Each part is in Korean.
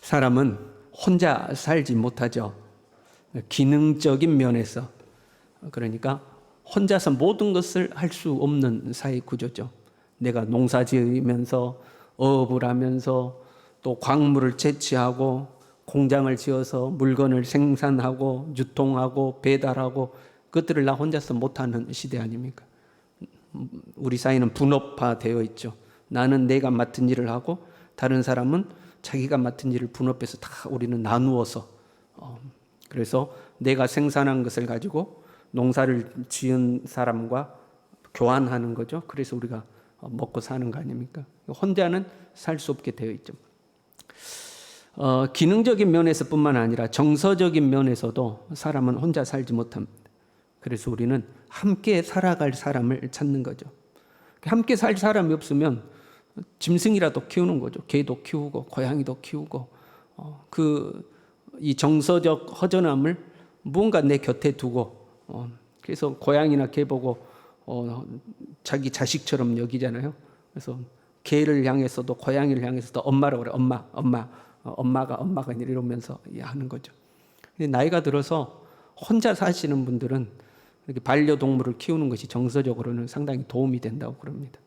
사람은 혼자 살지 못하죠. 기능적인 면에서. 그러니까 혼자서 모든 것을 할 수 없는 사회 구조죠. 내가 농사 지으면서 어업을 하면서 또 광물을 채취하고 공장을 지어서 물건을 생산하고 유통하고 배달하고 그것들을 나 혼자서 못하는 시대 아닙니까? 우리 사회는 분업화되어 있죠. 나는 내가 맡은 일을 하고 다른 사람은 자기가 맡은 일을 분업해서 다 우리는 나누어서 그래서 내가 생산한 것을 가지고 농사를 지은 사람과 교환하는 거죠. 그래서 우리가 먹고 사는 거 아닙니까? 혼자는 살 수 없게 되어 있죠. 기능적인 면에서뿐만 아니라 정서적인 면에서도 사람은 혼자 살지 못합니다. 그래서 우리는 함께 살아갈 사람을 찾는 거죠. 함께 살 사람이 없으면 짐승이라도 키우는 거죠. 개도 키우고 고양이도 키우고 이 정서적 허전함을 무언가 내 곁에 두고 그래서 고양이나 개 보고 자기 자식처럼 여기잖아요. 그래서 개를 향해서도 고양이를 향해서도 엄마라고 그래. 엄마가 이러면서 하는 거죠. 근데 나이가 들어서 혼자 사시는 분들은 이렇게 반려동물을 키우는 것이 정서적으로는 상당히 도움이 된다고 그럽니다.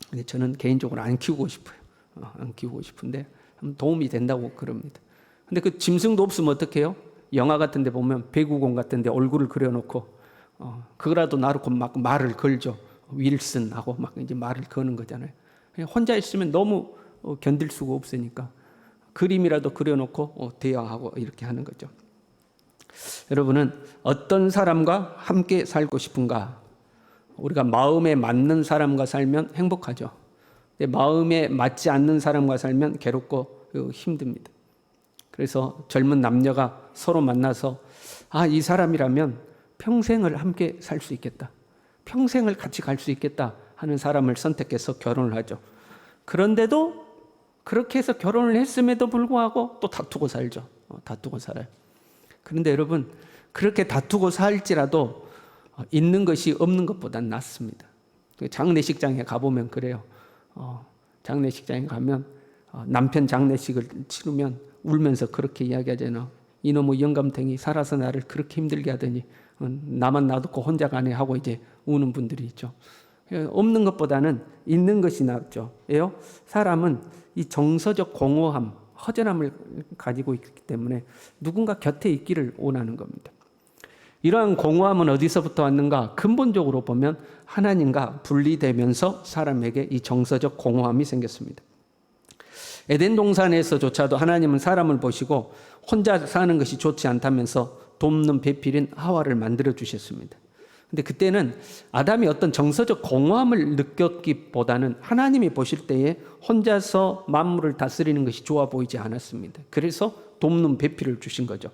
근데 저는 개인적으로 안 키우고 싶어요. 안 키우고 싶은데 도움이 된다고 그럽니다. 근데 그 짐승도 없으면 어떻게 해요? 영화 같은 데 보면 배구공 같은 데 얼굴을 그려놓고 그거라도 나놓고 막 말을 걸죠. 윌슨하고 막 이제 말을 거는 거잖아요. 혼자 있으면 너무 견딜 수가 없으니까 그림이라도 그려놓고 대화하고 이렇게 하는 거죠. 여러분은 어떤 사람과 함께 살고 싶은가? 우리가 마음에 맞는 사람과 살면 행복하죠. 근데 마음에 맞지 않는 사람과 살면 괴롭고 힘듭니다. 그래서 젊은 남녀가 서로 만나서 이 사람이라면 평생을 함께 살 수 있겠다. 평생을 같이 갈 수 있겠다 하는 사람을 선택해서 결혼을 하죠. 그런데도 그렇게 해서 결혼을 했음에도 불구하고 또 다투고 살죠. 다투고 살아요. 그런데 여러분 그렇게 다투고 살지라도 있는 것이 없는 것보단 낫습니다. 장례식장에 가보면 그래요. 장례식장에 가면 남편 장례식을 치르면 울면서 그렇게 이야기하잖아요. 이놈의 영감탱이 살아서 나를 그렇게 힘들게 하더니 나만 놔두고 혼자 가네 하고 이제 우는 분들이 있죠. 없는 것보다는 있는 것이 낫죠. 왜요? 사람은 이 정서적 공허함, 허전함을 가지고 있기 때문에 누군가 곁에 있기를 원하는 겁니다. 이러한 공허함은 어디서부터 왔는가? 근본적으로 보면 하나님과 분리되면서 사람에게 이 정서적 공허함이 생겼습니다. 에덴 동산에서조차도 하나님은 사람을 보시고 혼자 사는 것이 좋지 않다면서 돕는 배필인 하와를 만들어 주셨습니다. 근데 그때는 아담이 어떤 정서적 공허함을 느꼈기보다는 하나님이 보실 때에 혼자서 만물을 다스리는 것이 좋아 보이지 않았습니다. 그래서 돕는 배필을 주신 거죠.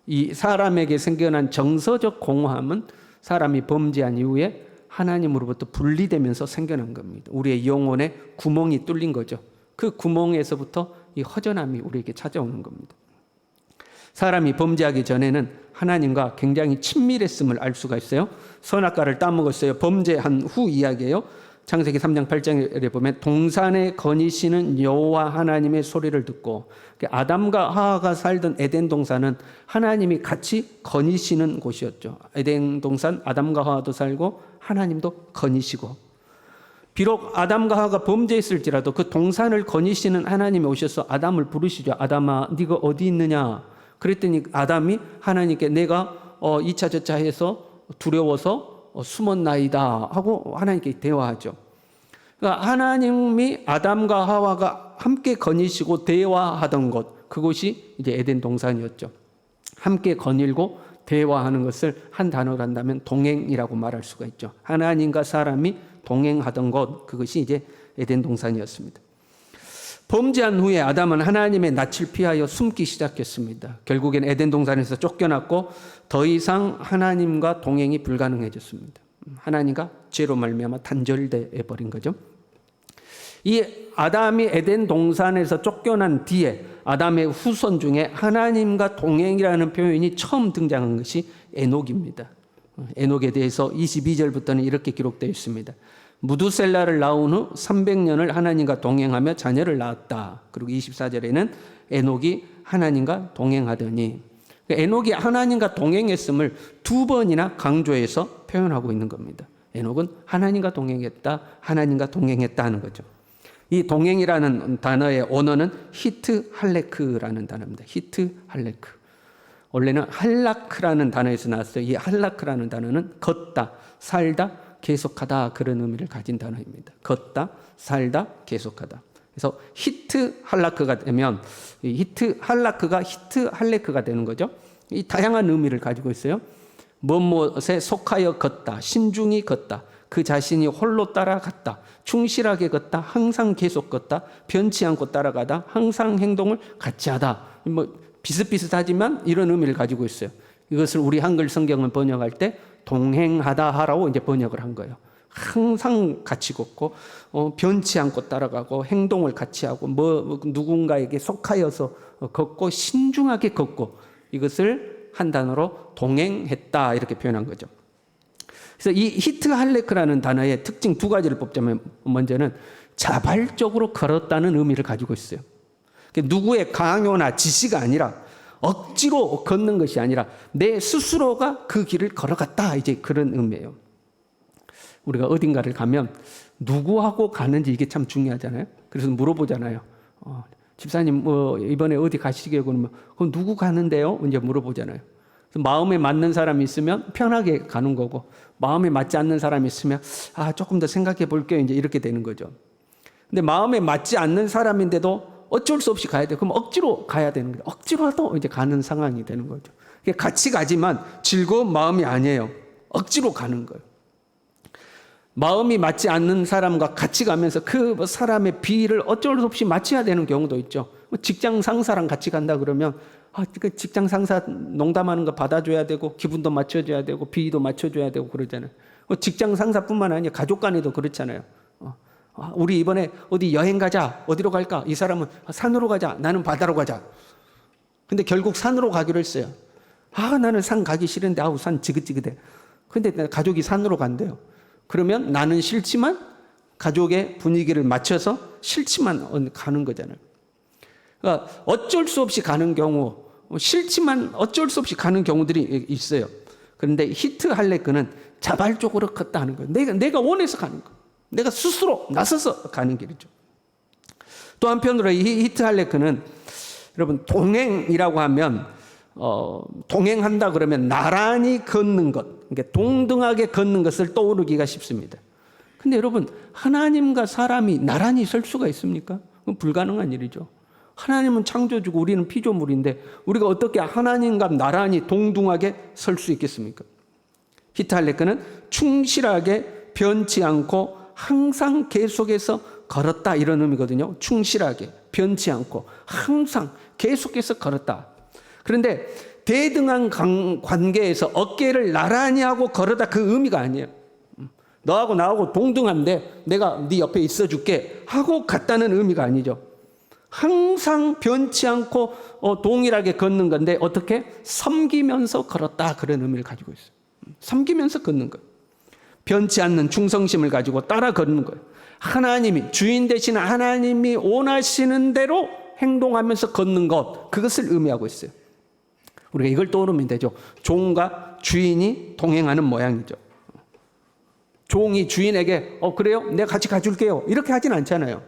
이 사람에게 생겨난 정서적 공허함은 사람이 범죄한 이후에 하나님으로부터 분리되면서 생겨난 겁니다. 우리의 영혼에 구멍이 뚫린 거죠. 그 구멍에서부터 이 허전함이 우리에게 찾아오는 겁니다. 사람이 범죄하기 전에는 하나님과 굉장히 친밀했음을 알 수가 있어요. 선악과를 따먹었어요. 범죄한 후 이야기예요. 창세기 3장 8절에 보면 동산에 거니시는 여호와 하나님의 소리를 듣고, 아담과 하와가 살던 에덴 동산은 하나님이 같이 거니시는 곳이었죠. 에덴 동산 아담과 하와도 살고 하나님도 거니시고, 비록 아담과 하와가 범죄했을지라도 그 동산을 거니시는 하나님이 오셔서 아담을 부르시죠. 아담아, 네가 어디 있느냐? 그랬더니 아담이 하나님께 내가 이차 저차 해서 두려워서 숨었나이다 하고 하나님께 대화하죠. 그러니까 하나님이 아담과 하와가 함께 거니시고 대화하던 곳, 그곳이 이제 에덴 동산이었죠. 함께 거닐고 대화하는 것을 한 단어로 한다면 동행이라고 말할 수가 있죠. 하나님과 사람이 동행하던 곳, 그것이 이제 에덴 동산이었습니다. 범죄한 후에 아담은 하나님의 낯을 피하여 숨기 시작했습니다. 결국엔 에덴 동산에서 쫓겨났고 더 이상 하나님과 동행이 불가능해졌습니다. 하나님과 죄로 말미암아 단절돼 버린 거죠. 이 아담이 에덴 동산에서 쫓겨난 뒤에 아담의 후손 중에 하나님과 동행이라는 표현이 처음 등장한 것이 에녹입니다. 에녹에 대해서 22절부터는 이렇게 기록되어 있습니다. 무두셀라를 낳은 후 300년을 하나님과 동행하며 자녀를 낳았다. 그리고 24절에는 에녹이 하나님과 동행하더니, 에녹이 하나님과 동행했음을 2번이나 강조해서 표현하고 있는 겁니다. 에녹은 하나님과 동행했다, 하나님과 동행했다 하는 거죠. 이 동행이라는 단어의 언어는 히트 할레크라는 단어입니다. 히트 할레크. 원래는 할라크라는 단어에서 나왔어요. 이 할라크라는 단어는 걷다, 살다, 계속하다 그런 의미를 가진 단어입니다. 걷다, 살다, 계속하다. 그래서 히트 할라크가 되면 히트 할라크가 히트 할레크가 되는 거죠. 이 다양한 의미를 가지고 있어요. 무엇에 속하여 걷다, 신중히 걷다, 그 자신이 홀로 따라갔다, 충실하게 걷다, 항상 계속 걷다, 변치 않고 따라가다, 항상 행동을 같이 하다. 비슷비슷하지만 이런 의미를 가지고 있어요. 이것을 우리 한글 성경을 번역할 때 동행하다 하라고 이제 번역을 한 거예요. 항상 같이 걷고 변치 않고 따라가고 행동을 같이 하고 누군가에게 속하여서 걷고 신중하게 걷고, 이것을 한 단어로 동행했다 이렇게 표현한 거죠. 그래서 이 히트 할레크라는 단어의 특징 2가지를 뽑자면, 먼저는 자발적으로 걸었다는 의미를 가지고 있어요. 누구의 강요나 지시가 아니라 억지로 걷는 것이 아니라 내 스스로가 그 길을 걸어갔다, 이제 그런 의미예요. 우리가 어딘가를 가면 누구하고 가는지 이게 참 중요하잖아요. 그래서 물어보잖아요. 집사님 이번에 어디 가시게 그러면 그럼 누구 가는데요? 이제 물어보잖아요. 그래서 마음에 맞는 사람이 있으면 편하게 가는 거고, 마음에 맞지 않는 사람이 있으면 조금 더 생각해 볼게요, 이제 이렇게 되는 거죠. 근데 마음에 맞지 않는 사람인데도 어쩔 수 없이 가야 돼요. 그럼 억지로 가야 되는 거예요. 억지로라도 이제 가는 상황이 되는 거죠. 같이 가지만 즐거운 마음이 아니에요. 억지로 가는 거예요. 마음이 맞지 않는 사람과 같이 가면서 그 사람의 비위를 어쩔 수 없이 맞춰야 되는 경우도 있죠. 직장 상사랑 같이 간다 그러면 그 직장 상사 농담하는 거 받아줘야 되고, 기분도 맞춰줘야 되고, 비위도 맞춰줘야 되고 그러잖아요. 직장 상사뿐만 아니라 가족 간에도 그렇잖아요. 우리 이번에 어디 여행 가자. 어디로 갈까? 이 사람은 산으로 가자. 나는 바다로 가자. 근데 결국 산으로 가기로 했어요. 나는 산 가기 싫은데 산 지긋지긋해. 근데 가족이 산으로 간대요. 그러면 나는 싫지만 가족의 분위기를 맞춰서 싫지만 가는 거잖아요. 그러니까 어쩔 수 없이 가는 경우, 싫지만 어쩔 수 없이 가는 경우들이 있어요. 그런데 히트 할레크는 자발적으로 걷다 하는 거예요. 내가 원해서 가는 거예요. 내가 스스로 나서서 가는 길이죠. 또 한편으로 이 히트 할레크는, 여러분, 동행이라고 하면 동행한다 그러면 나란히 걷는 것, 그러니까 동등하게 걷는 것을 떠오르기가 쉽습니다. 근데 여러분, 하나님과 사람이 나란히 설 수가 있습니까? 그건 불가능한 일이죠. 하나님은 창조주고 우리는 피조물인데 우리가 어떻게 하나님과 나란히 동등하게 설 수 있겠습니까? 히트 할레크는 충실하게 변치 않고 항상 계속해서 걸었다, 이런 의미거든요. 충실하게 변치 않고 항상 계속해서 걸었다. 그런데 대등한 관계에서 어깨를 나란히 하고 걸었다, 그 의미가 아니에요. 너하고 나하고 동등한데 내가 네 옆에 있어줄게 하고 갔다는 의미가 아니죠. 항상 변치 않고 동일하게 걷는 건데 어떻게? 섬기면서 걸었다, 그런 의미를 가지고 있어요. 섬기면서 걷는 거예요. 변치 않는 충성심을 가지고 따라 걷는 거예요. 하나님이, 주인 되시는 하나님이 원하시는 대로 행동하면서 걷는 것, 그것을 의미하고 있어요. 우리가 이걸 떠오르면 되죠. 종과 주인이 동행하는 모양이죠. 종이 주인에게 그래요? 내가 같이 가줄게요, 이렇게 하진 않잖아요.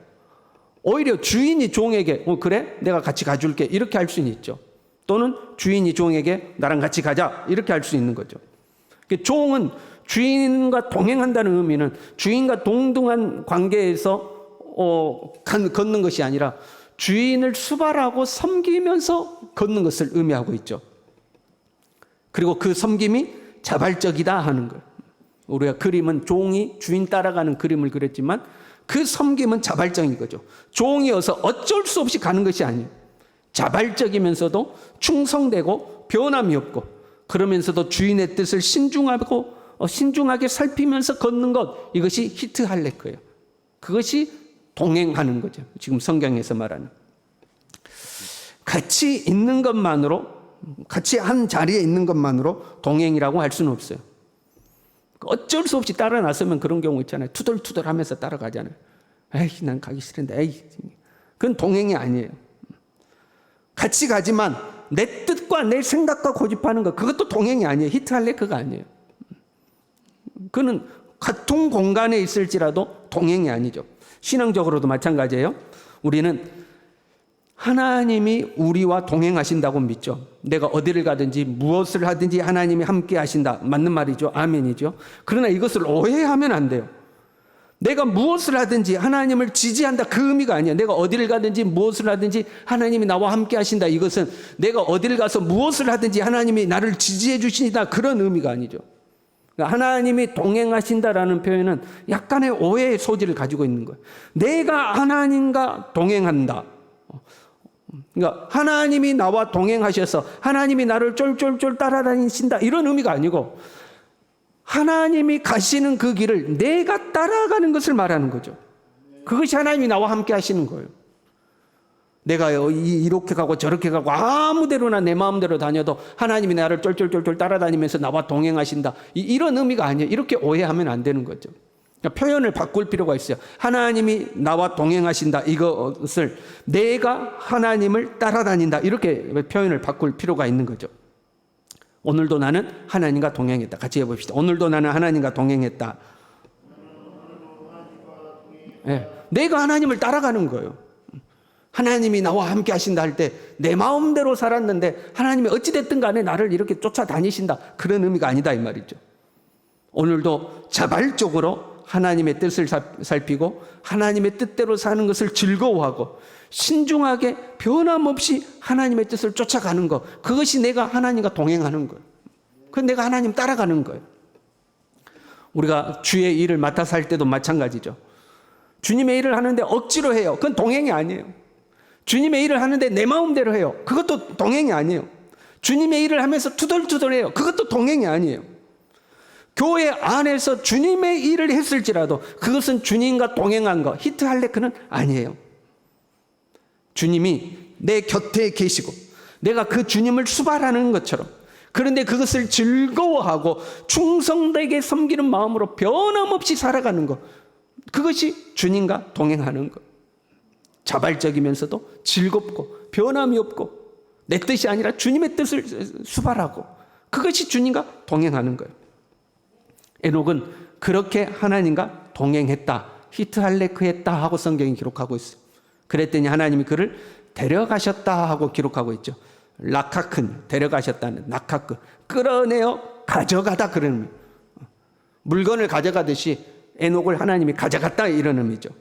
오히려 주인이 종에게 그래? 내가 같이 가줄게, 이렇게 할 수는 있죠. 또는 주인이 종에게 나랑 같이 가자, 이렇게 할 수 있는 거죠. 종은 주인과 동행한다는 의미는 주인과 동등한 관계에서 걷는 것이 아니라 주인을 수발하고 섬기면서 걷는 것을 의미하고 있죠. 그리고 그 섬김이 자발적이다 하는 거예요. 우리가 그림은 종이 주인 따라가는 그림을 그렸지만 그 섬김은 자발적인 거죠. 종이어서 어쩔 수 없이 가는 것이 아니에요. 자발적이면서도 충성되고 변함이 없고, 그러면서도 주인의 뜻을 신중하게 살피면서 걷는 것, 이것이 히트 할레크예요. 그것이 동행하는 거죠. 지금 성경에서 말하는. 같이 있는 것만으로, 같이 한 자리에 있는 것만으로 동행이라고 할 수는 없어요. 어쩔 수 없이 따라 나서면 그런 경우 있잖아요. 투덜투덜 하면서 따라가잖아요. 에이, 난 가기 싫은데, 에이. 그건 동행이 아니에요. 같이 가지만 내 뜻과 내 생각과 고집하는 거, 그것도 동행이 아니에요. 히트할레크가 아니에요. 그는 같은 공간에 있을지라도 동행이 아니죠. 신앙적으로도 마찬가지예요. 우리는 하나님이 우리와 동행하신다고 믿죠. 내가 어디를 가든지 무엇을 하든지 하나님이 함께 하신다. 맞는 말이죠. 아멘이죠. 그러나 이것을 오해하면 안 돼요. 내가 무엇을 하든지 하나님을 지지한다, 그 의미가 아니에요. 내가 어디를 가든지 무엇을 하든지 하나님이 나와 함께 하신다. 이것은 내가 어디를 가서 무엇을 하든지 하나님이 나를 지지해 주신다, 그런 의미가 아니죠. 그러니까 하나님이 동행하신다라는 표현은 약간의 오해의 소지를 가지고 있는 거예요. 내가 하나님과 동행한다. 그러니까 하나님이 나와 동행하셔서 하나님이 나를 쫄쫄쫄 따라다니신다, 이런 의미가 아니고 하나님이 가시는 그 길을 내가 따라가는 것을 말하는 거죠. 그것이 하나님이 나와 함께 하시는 거예요. 내가 이렇게 가고 저렇게 가고 아무데로나 내 마음대로 다녀도 하나님이 나를 쫄쫄쫄쫄 따라다니면서 나와 동행하신다, 이런 의미가 아니에요. 이렇게 오해하면 안 되는 거죠. 그러니까 표현을 바꿀 필요가 있어요. 하나님이 나와 동행하신다, 이것을 내가 하나님을 따라다닌다, 이렇게 표현을 바꿀 필요가 있는 거죠. 오늘도 나는 하나님과 동행했다. 같이 해봅시다. 오늘도 나는 하나님과 동행했다. 네, 내가 하나님을 따라가는 거예요. 하나님이 나와 함께 하신다 할 때 내 마음대로 살았는데 하나님이 어찌됐든 간에 나를 이렇게 쫓아다니신다, 그런 의미가 아니다, 이 말이죠. 오늘도 자발적으로 하나님의 뜻을 살피고 하나님의 뜻대로 사는 것을 즐거워하고 신중하게 변함없이 하나님의 뜻을 쫓아가는 것, 그것이 내가 하나님과 동행하는 거예요. 그건 내가 하나님 따라가는 거예요. 우리가 주의 일을 맡아서 할 때도 마찬가지죠. 주님의 일을 하는데 억지로 해요. 그건 동행이 아니에요. 주님의 일을 하는데 내 마음대로 해요. 그것도 동행이 아니에요. 주님의 일을 하면서 투덜투덜해요. 그것도 동행이 아니에요. 교회 안에서 주님의 일을 했을지라도 그것은 주님과 동행한 거, 히트할레크는 아니에요. 주님이 내 곁에 계시고 내가 그 주님을 수발하는 것처럼, 그런데 그것을 즐거워하고 충성되게 섬기는 마음으로 변함없이 살아가는 것, 그것이 주님과 동행하는 것. 자발적이면서도 즐겁고 변함이 없고 내 뜻이 아니라 주님의 뜻을 수발하고, 그것이 주님과 동행하는 거예요. 에녹은 그렇게 하나님과 동행했다, 히트할레크했다 하고 성경이 기록하고 있어요. 그랬더니 하나님이 그를 데려가셨다 하고 기록하고 있죠. 라카큰, 데려가셨다는, 라카크, 끌어내어 가져가다, 그런 의미. 물건을 가져가듯이 에녹을 하나님이 가져갔다, 이런 의미죠.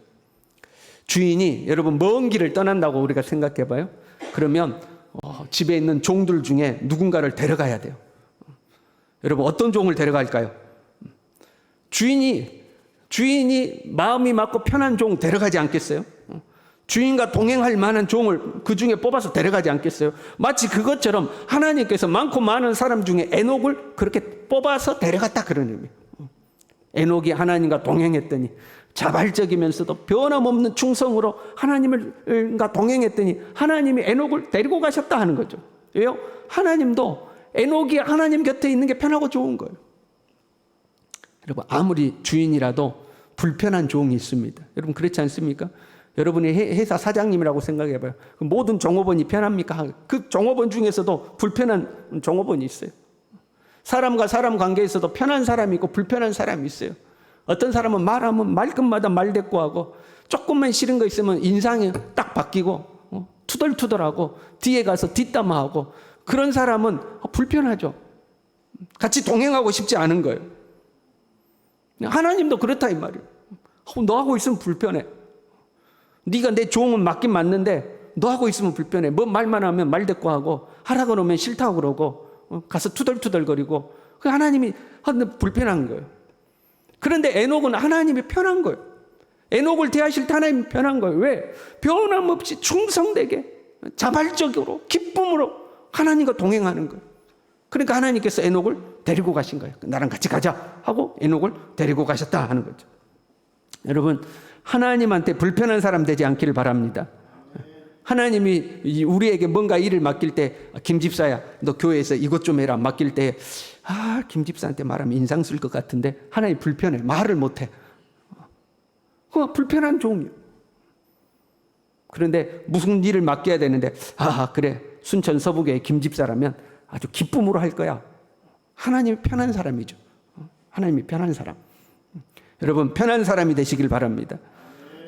주인이 여러분 먼 길을 떠난다고 우리가 생각해 봐요. 그러면 집에 있는 종들 중에 누군가를 데려가야 돼요. 여러분 어떤 종을 데려갈까요? 주인이 마음이 맞고 편한 종 데려가지 않겠어요? 주인과 동행할 만한 종을 그 중에 뽑아서 데려가지 않겠어요? 마치 그것처럼 하나님께서 많고 많은 사람 중에 에녹을 그렇게 뽑아서 데려갔다, 그런 의미. 에녹이 하나님과 동행했더니 자발적이면서도 변함없는 충성으로 하나님과 동행했더니 하나님이 에녹을 데리고 가셨다 하는 거죠. 왜요? 하나님도 에녹이 하나님 곁에 있는 게 편하고 좋은 거예요. 여러분 아무리 주인이라도 불편한 종이 있습니다. 여러분 그렇지 않습니까? 여러분이 회사 사장님이라고 생각해 봐요. 모든 종업원이 편합니까? 그 종업원 중에서도 불편한 종업원이 있어요. 사람과 사람 관계에서도 편한 사람이 있고 불편한 사람이 있어요. 어떤 사람은 말하면 말끝마다 말대꾸하고 조금만 싫은 거 있으면 인상이 딱 바뀌고 투덜투덜하고 뒤에 가서 뒷담화하고, 그런 사람은 불편하죠. 같이 동행하고 싶지 않은 거예요. 하나님도 그렇다 이 말이에요. 너하고 있으면 불편해. 네가 내 종은 맞긴 맞는데 너하고 있으면 불편해. 뭐 말만 하면 말대꾸하고 하라 그러면 싫다고 그러고 가서 투덜투덜거리고, 그 하나님이 불편한 거예요. 그런데 에녹은 하나님이 편한 거예요. 에녹을 대하실 때 하나님이 편한 거예요. 왜? 변함없이 충성되게 자발적으로 기쁨으로 하나님과 동행하는 거예요. 그러니까 하나님께서 에녹을 데리고 가신 거예요. 나랑 같이 가자 하고 에녹을 데리고 가셨다 하는 거죠. 여러분 하나님한테 불편한 사람 되지 않기를 바랍니다. 하나님이 우리에게 뭔가 일을 맡길 때, 김 집사야 너 교회에서 이것 좀 해라 맡길 때 김 집사한테 말하면 인상 쓸 것 같은데 하나님 불편해. 말을 못해. 불편한 종이요. 그런데 무슨 일을 맡겨야 되는데 그래, 순천 서부교회 김 집사라면 아주 기쁨으로 할 거야. 하나님이 편한 사람이죠. 하나님이 편한 사람. 여러분, 편한 사람이 되시길 바랍니다.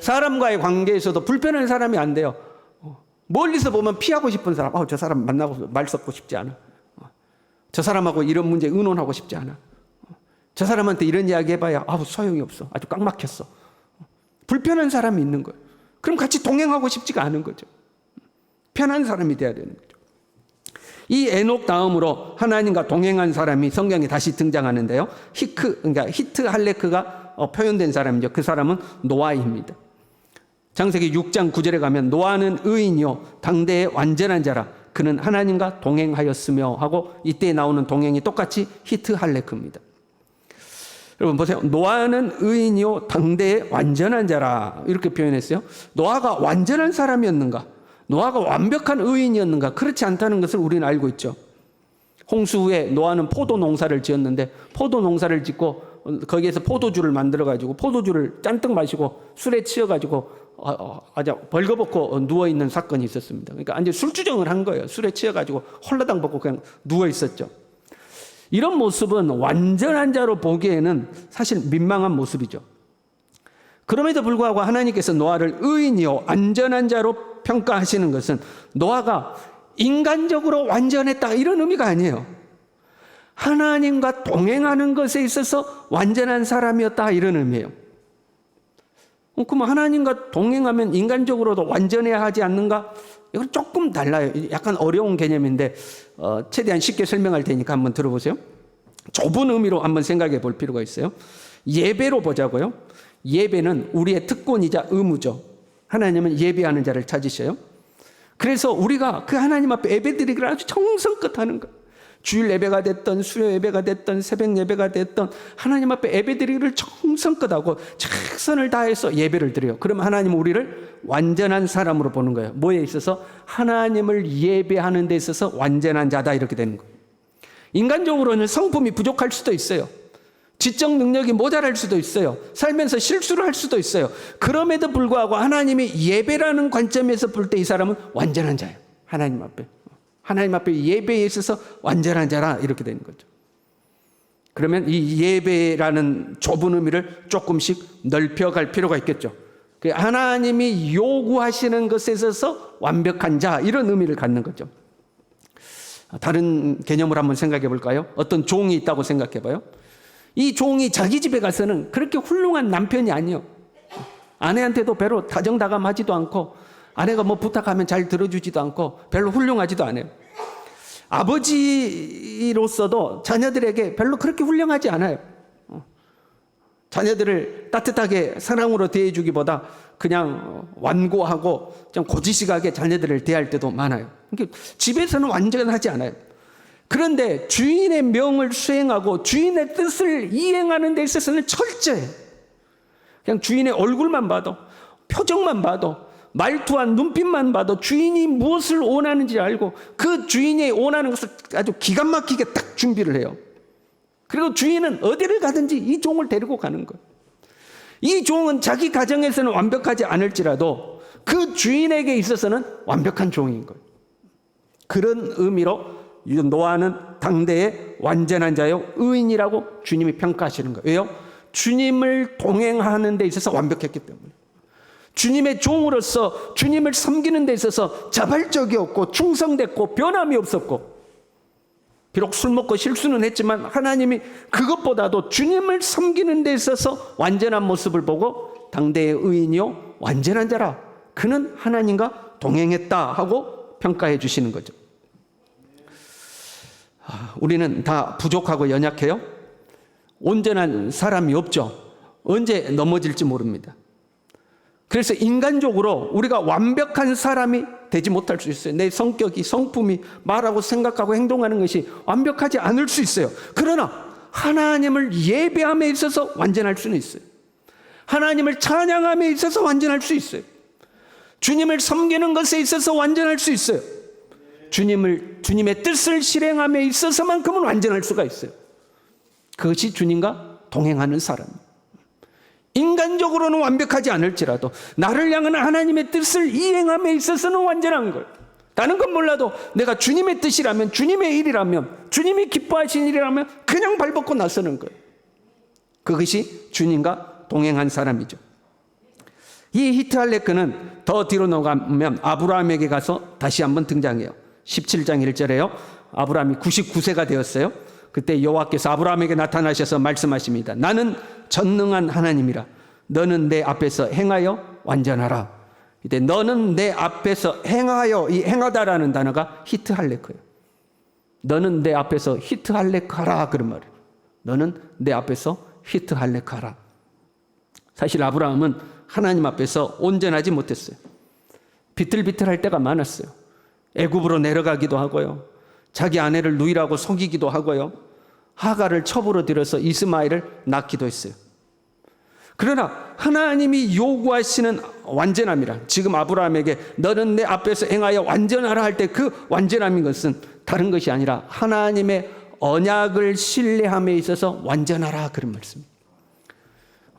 사람과의 관계에서도 불편한 사람이 안 돼요. 멀리서 보면 피하고 싶은 사람, 저 사람 만나고 말 섞고 싶지 않아. 저 사람하고 이런 문제 의논하고 싶지 않아. 저 사람한테 이런 이야기 해봐야 소용이 없어. 아주 꽉 막혔어. 불편한 사람이 있는 거예요. 그럼 같이 동행하고 싶지가 않은 거죠. 편한 사람이 돼야 되는 거죠. 이 에녹 다음으로 하나님과 동행한 사람이 성경에 다시 등장하는데요. 히트 할레크가 표현된 사람이죠. 그 사람은 노아입니다. 창세기 6장 9절에 가면 노아는 의인이요 당대의 완전한 자라 그는 하나님과 동행하였으며 하고 이때 나오는 동행이 똑같이 히트 할레크입니다. 여러분 보세요. 노아는 의인이요 당대의 완전한 자라 이렇게 표현했어요. 노아가 완전한 사람이었는가? 노아가 완벽한 의인이었는가? 그렇지 않다는 것을 우리는 알고 있죠. 홍수 후에 노아는 포도 농사를 지었는데 포도 농사를 짓고 거기에서 포도주를 만들어가지고 포도주를 잔뜩 마시고 술에 취해가지고 아주 벌거벗고 누워있는 사건이 있었습니다. 그러니까 완전 술주정을 한 거예요. 술에 취해가지고 홀라당 벗고 그냥 누워있었죠. 이런 모습은 완전한 자로 보기에는 사실 민망한 모습이죠. 그럼에도 불구하고 하나님께서 노아를 의인이요 안전한 자로 평가하시는 것은 노아가 인간적으로 완전했다 이런 의미가 아니에요. 하나님과 동행하는 것에 있어서 완전한 사람이었다 이런 의미예요. 그럼 하나님과 동행하면 인간적으로도 완전해야 하지 않는가? 이건 조금 달라요. 약간 어려운 개념인데 최대한 쉽게 설명할 테니까 한번 들어보세요. 좁은 의미로 한번 생각해 볼 필요가 있어요. 예배로 보자고요. 예배는 우리의 특권이자 의무죠. 하나님은 예배하는 자를 찾으셔요. 그래서 우리가 그 하나님 앞에 예배드리기를 아주 정성껏 하는 거예요. 주일 예배가 됐던 수요 예배가 됐던 새벽 예배가 됐던 하나님 앞에 예배드리기를 정성껏 하고 최선을 다해서 예배를 드려요. 그러면 하나님은 우리를 완전한 사람으로 보는 거예요. 뭐에 있어서? 하나님을 예배하는 데 있어서 완전한 자다 이렇게 되는 거예요. 인간적으로는 성품이 부족할 수도 있어요. 지적 능력이 모자랄 수도 있어요. 살면서 실수를 할 수도 있어요. 그럼에도 불구하고 하나님이 예배라는 관점에서 볼 때 이 사람은 완전한 자예요. 하나님 앞에 예배에 있어서 완전한 자라 이렇게 되는 거죠. 그러면 이 예배라는 좁은 의미를 조금씩 넓혀갈 필요가 있겠죠. 하나님이 요구하시는 것에 있어서 완벽한 자 이런 의미를 갖는 거죠. 다른 개념을 한번 생각해 볼까요? 어떤 종이 있다고 생각해 봐요. 이 종이 자기 집에 가서는 그렇게 훌륭한 남편이 아니에요. 아내한테도 별로 다정다감하지도 않고 아내가 뭐 부탁하면 잘 들어주지도 않고 별로 훌륭하지도 않아요. 아버지로서도 자녀들에게 별로 그렇게 훌륭하지 않아요. 자녀들을 따뜻하게 사랑으로 대해주기보다 그냥 완고하고 좀 고지식하게 자녀들을 대할 때도 많아요. 그러니까 집에서는 완전하지 않아요. 그런데 주인의 명을 수행하고 주인의 뜻을 이행하는 데 있어서는 철저해요. 그냥 주인의 얼굴만 봐도 표정만 봐도 말투와 눈빛만 봐도 주인이 무엇을 원하는지 알고 그 주인이 원하는 것을 아주 기가 막히게 딱 준비를 해요. 그리고 주인은 어디를 가든지 이 종을 데리고 가는 거예요. 이 종은 자기 가정에서는 완벽하지 않을지라도 그 주인에게 있어서는 완벽한 종인 거예요. 그런 의미로 노아는 당대의 완전한 자요 의인이라고 주님이 평가하시는 거예요. 왜요? 주님을 동행하는 데 있어서 완벽했기 때문에. 주님의 종으로서 주님을 섬기는 데 있어서 자발적이었고 충성됐고 변함이 없었고 비록 술 먹고 실수는 했지만 하나님이 그것보다도 주님을 섬기는 데 있어서 완전한 모습을 보고 당대의 의인이요 완전한 자라 그는 하나님과 동행했다 하고 평가해 주시는 거죠. 우리는 다 부족하고 연약해요. 온전한 사람이 없죠. 언제 넘어질지 모릅니다. 그래서 인간적으로 우리가 완벽한 사람이 되지 못할 수 있어요. 내 성격이, 성품이, 말하고 생각하고 행동하는 것이 완벽하지 않을 수 있어요. 그러나 하나님을 예배함에 있어서 완전할 수는 있어요. 하나님을 찬양함에 있어서 완전할 수 있어요. 주님을 섬기는 것에 있어서 완전할 수 있어요. 주님의 뜻을 실행함에 있어서만큼은 완전할 수가 있어요. 그것이 주님과 동행하는 사람. 인간적으로는 완벽하지 않을지라도 나를 향한 하나님의 뜻을 이행함에 있어서는 완전한 걸. 다른 건 몰라도 내가 주님의 뜻이라면, 주님의 일이라면, 주님이 기뻐하신 일이라면 그냥 발벗고 나서는 거예요. 그것이 주님과 동행한 사람이죠. 이 히트할레크는 더 뒤로 넘어가면 아브라함에게 가서 다시 한번 등장해요. 17장 1절에요. 아브라함이 99세가 되었어요. 그때 여호와께서 아브라함에게 나타나셔서 말씀하십니다. 나는 전능한 하나님이라. 너는 내 앞에서 행하여 완전하라. 이때 너는 내 앞에서 행하여, 이 행하다라는 단어가 히트할레크예요. 너는 내 앞에서 히트할레크하라 그런 말이에요. 너는 내 앞에서 히트할레크하라. 사실 아브라함은 하나님 앞에서 온전하지 못했어요. 비틀비틀할 때가 많았어요. 애굽으로 내려가기도 하고요. 자기 아내를 누이라고 속이기도 하고요. 하가를 첩으로 들여서 이스마엘을 낳기도 했어요. 그러나 하나님이 요구하시는 완전함이라, 지금 아브라함에게 너는 내 앞에서 행하여 완전하라 할 때 그 완전함인 것은 다른 것이 아니라 하나님의 언약을 신뢰함에 있어서 완전하라 그런 말씀입니다.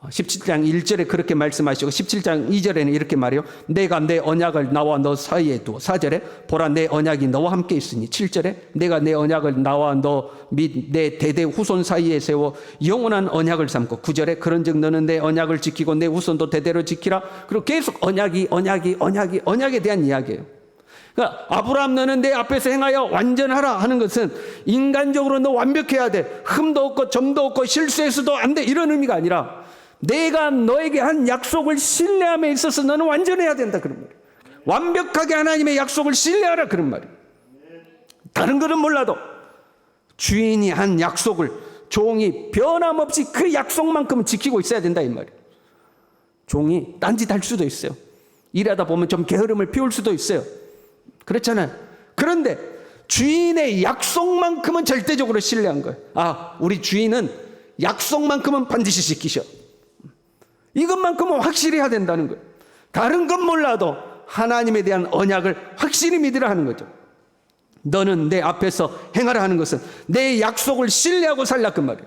17장 1절에 그렇게 말씀하시고 17장 2절에는 이렇게 말해요. 내가 내 언약을 나와 너 사이에 두어. 4절에 보라 내 언약이 너와 함께 있으니. 7절에 내가 내 언약을 나와 너 및 내 대대 후손 사이에 세워 영원한 언약을 삼고. 9절에 그런즉 너는 내 언약을 지키고 내 후손도 대대로 지키라. 그리고 계속 언약에 대한 이야기예요. 그러니까 아브라함 너는 내 앞에서 행하여 완전하라 하는 것은 인간적으로 너 완벽해야 돼. 흠도 없고 점도 없고 실수해서도 안 돼. 이런 의미가 아니라 내가 너에게 한 약속을 신뢰함에 있어서 너는 완전해야 된다 그런 말이에요. 완벽하게 하나님의 약속을 신뢰하라 그런 말이에요. 다른 것은 몰라도 주인이 한 약속을 종이 변함없이 그 약속만큼은 지키고 있어야 된다 이 말이에요. 종이 딴짓할 수도 있어요. 일하다 보면 좀 게으름을 피울 수도 있어요. 그렇잖아요. 그런데 주인의 약속만큼은 절대적으로 신뢰한 거예요. 아, 우리 주인은 약속만큼은 반드시 지키셔. 이것만큼은 확실히 해야 된다는 거예요. 다른 건 몰라도 하나님에 대한 언약을 확실히 믿으라 하는 거죠. 너는 내 앞에서 행하라 하는 것은 내 약속을 신뢰하고 살라 그 말이에요.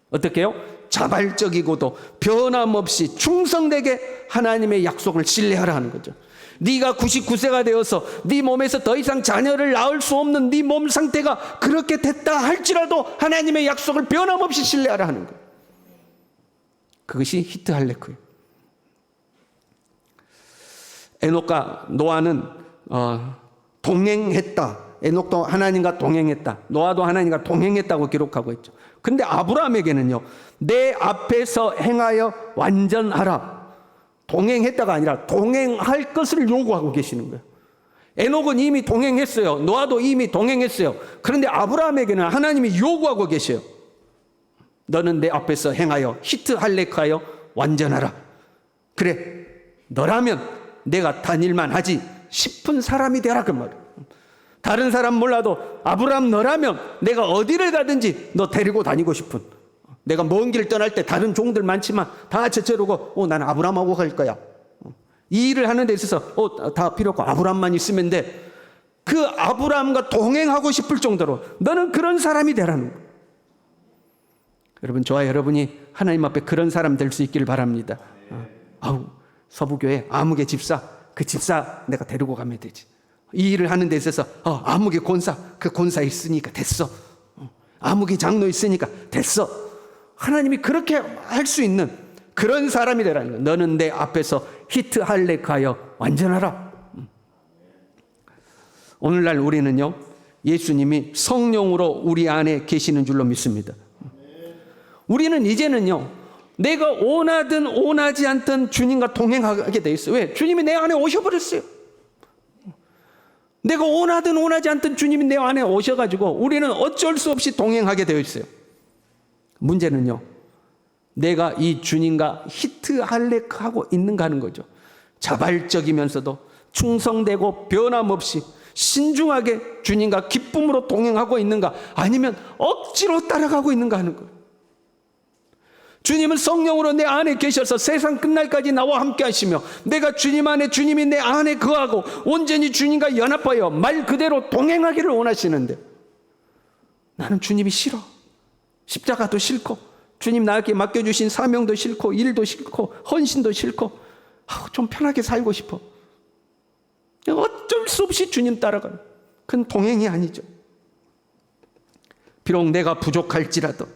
어떻게 해요? 자발적이고도 변함없이 충성되게 하나님의 약속을 신뢰하라 하는 거죠. 네가 99세가 되어서 네 몸에서 더 이상 자녀를 낳을 수 없는 네 몸 상태가 그렇게 됐다 할지라도 하나님의 약속을 변함없이 신뢰하라 하는 거예요. 그것이 히트할레크예요. 에녹과 노아는 동행했다. 에녹도 하나님과 동행했다. 노아도 하나님과 동행했다고 기록하고 있죠. 근데 아브라함에게는요, 내 앞에서 행하여 완전하라. 동행했다가 아니라 동행할 것을 요구하고 계시는 거예요. 에녹은 이미 동행했어요. 노아도 이미 동행했어요. 그런데 아브라함에게는 하나님이 요구하고 계셔요. 너는 내 앞에서 행하여 히트할레크하여 완전하라. 그래, 너라면 내가 다닐만 하지 싶은 사람이 되라 그 말이에요. 다른 사람 몰라도 아브라함 너라면 내가 어디를 가든지 너 데리고 다니고 싶은, 내가 먼 길 떠날 때 다른 종들 많지만 다 제쳐두고 나는 아브라함하고 갈 거야. 이 일을 하는 데 있어서 다 필요 없고 아브라함만 있으면 돼. 그 아브라함과 동행하고 싶을 정도로 너는 그런 사람이 되라는 거예요. 여러분, 저와 여러분이 하나님 앞에 그런 사람 될 수 있기를 바랍니다. 서부교회 아무개 집사, 그 집사 내가 데리고 가면 되지. 이 일을 하는 데 있어서 아무개 권사, 그 권사 있으니까 됐어. 아무개 장로 있으니까 됐어. 하나님이 그렇게 할 수 있는 그런 사람이 되라는 거예요. 너는 내 앞에서 히트할레크하여 완전하라. 오늘날 우리는요, 예수님이 성령으로 우리 안에 계시는 줄로 믿습니다. 우리는 이제는요, 내가 원하든 원하지 않든 주님과 동행하게 돼 있어요. 왜? 주님이 내 안에 오셔버렸어요. 내가 원하든 원하지 않든 주님이 내 안에 오셔가지고 우리는 어쩔 수 없이 동행하게 되어 있어요. 문제는요, 내가 이 주님과 히트할레크하고 있는가 하는 거죠. 자발적이면서도 충성되고 변함없이 신중하게 주님과 기쁨으로 동행하고 있는가, 아니면 억지로 따라가고 있는가 하는 거예요. 주님은 성령으로 내 안에 계셔서 세상 끝날까지 나와 함께 하시며, 내가 주님 안에, 주님이 내 안에 거하고 온전히 주님과 연합하여 말 그대로 동행하기를 원하시는데, 나는 주님이 싫어. 십자가도 싫고 주님 나에게 맡겨주신 사명도 싫고 일도 싫고 헌신도 싫고 좀 편하게 살고 싶어. 어쩔 수 없이 주님 따라가는 그건 동행이 아니죠. 비록 내가 부족할지라도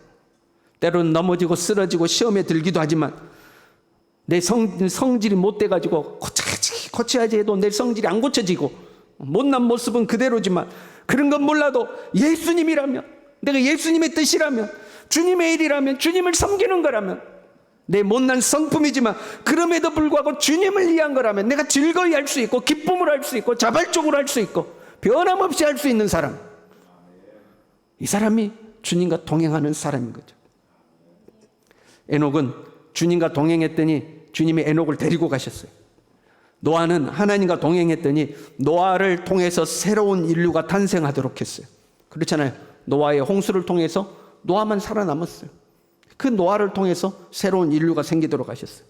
때로는 넘어지고 쓰러지고 시험에 들기도 하지만 내 성질이 못 돼가지고 고쳐야지 해도 내 성질이 안 고쳐지고 못난 모습은 그대로지만 그런 건 몰라도 예수님이라면, 내가 예수님의 뜻이라면, 주님의 일이라면, 주님을 섬기는 거라면, 내 못난 성품이지만 그럼에도 불구하고 주님을 위한 거라면 내가 즐거이 할 수 있고 기쁨을 할 수 있고 자발적으로 할 수 있고 변함없이 할 수 있는 사람, 이 사람이 주님과 동행하는 사람인 거죠. 에녹은 주님과 동행했더니 주님이 에녹을 데리고 가셨어요. 노아는 하나님과 동행했더니 노아를 통해서 새로운 인류가 탄생하도록 했어요. 그렇잖아요. 노아의 홍수를 통해서 노아만 살아남았어요. 그 노아를 통해서 새로운 인류가 생기도록 하셨어요.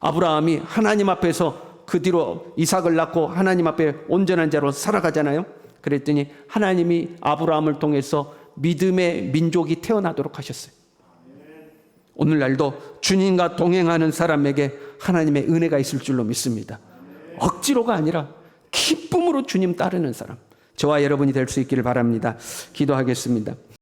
아브라함이 하나님 앞에서 그 뒤로 이삭을 낳고 하나님 앞에 온전한 자로 살아가잖아요. 그랬더니 하나님이 아브라함을 통해서 믿음의 민족이 태어나도록 하셨어요. 오늘날도 주님과 동행하는 사람에게 하나님의 은혜가 있을 줄로 믿습니다. 억지로가 아니라 기쁨으로 주님 따르는 사람, 저와 여러분이 될 수 있기를 바랍니다. 기도하겠습니다.